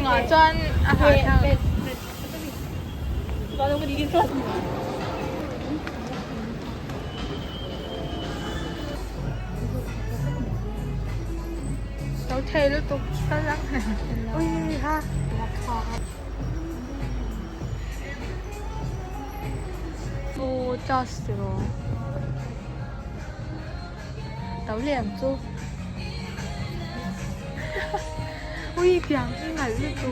อ่ะจอนอาหารทาง có đâu có đi liên tuần Tấu thề liên tục sao lắm ui ha ô cho sữa tấu liềm chú ui biếng ngẩn liên tục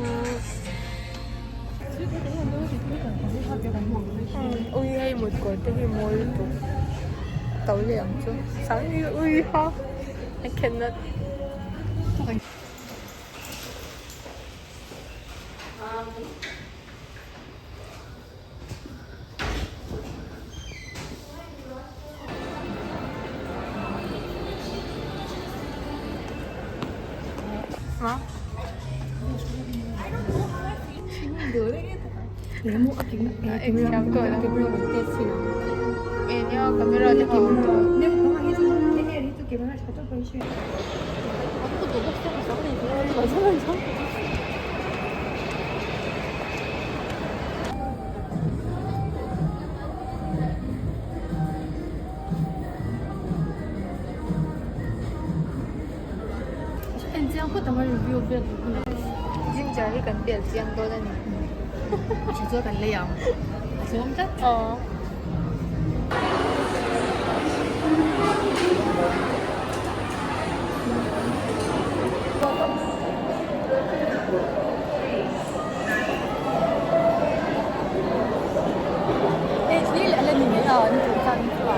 ui hay một cái tên môi liên tục tấu liềm chú sáng như ui ha I cannot hả? Nemu aking Example lang. test sila. Inyo, kamera na ko. Nemu mga hizo ini itu gimana satu versi. Aku tuh pasti bisa nih. Masa. 这样会等会 review 变已經就係呢緊啲人知咁多得你。寫咗緊呢樣，寫咁得？哦。你兩年沒有，你做啥你做啊？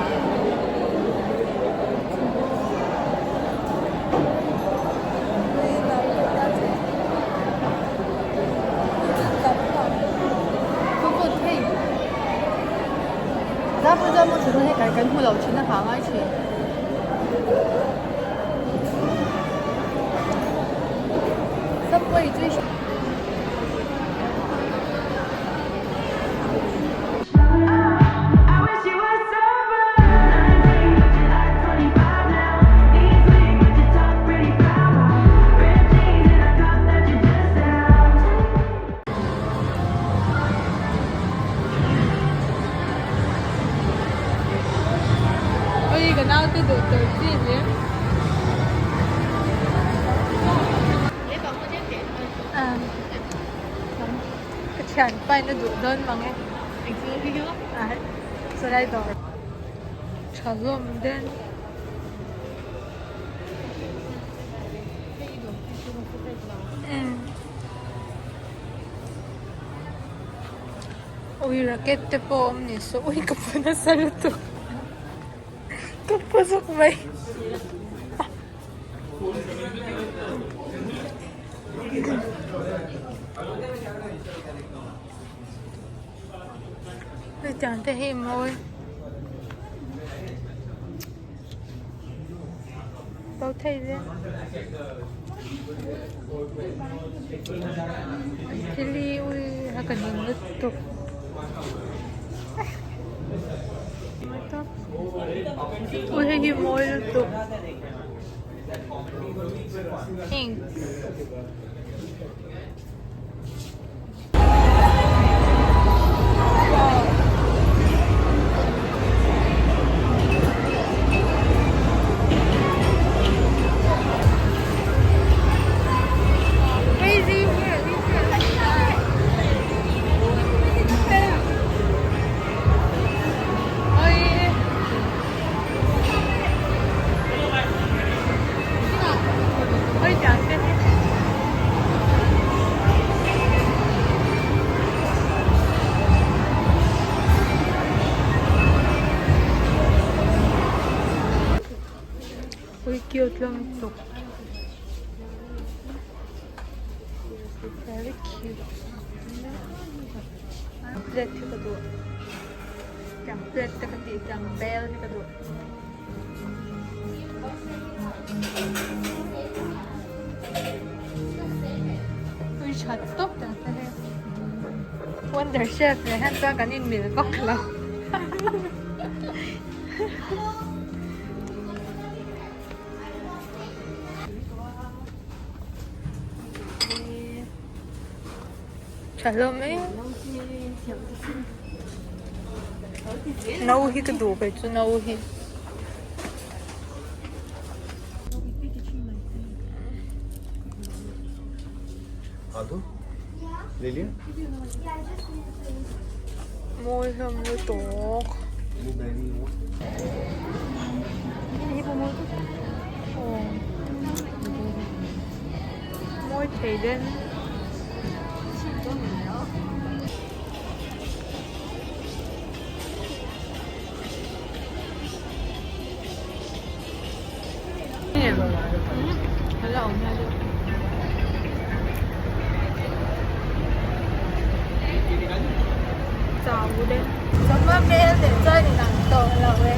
而家不知道目前嗰啲計緊會流錢啊，行開錢。Subway 最少。Genau itu tuh sini. Kecian pa na doon mga. Ah, so dito. Chalom din. Uy, rakete po omniso. Uy, kapuna sa luto. Kapusok ba yun? Chẳng thể hình thôi. Đâu thấy thế. Pili ui akan hinutok. Ui himoy lutok. Ink. Cute lang ito. Very cute. Ang plate ka doon. Ang plate ka dito. Ang bell ka doon. Uy, shut up na. Wonder Chef. Lahat ba kanin milkok lang. cả rồi mấy nấu hi cái đồ phải cho nấu hi आलू ले लिया môi không môi tổ môi thấy đến hello早的，怎么没有点在你难受了喂？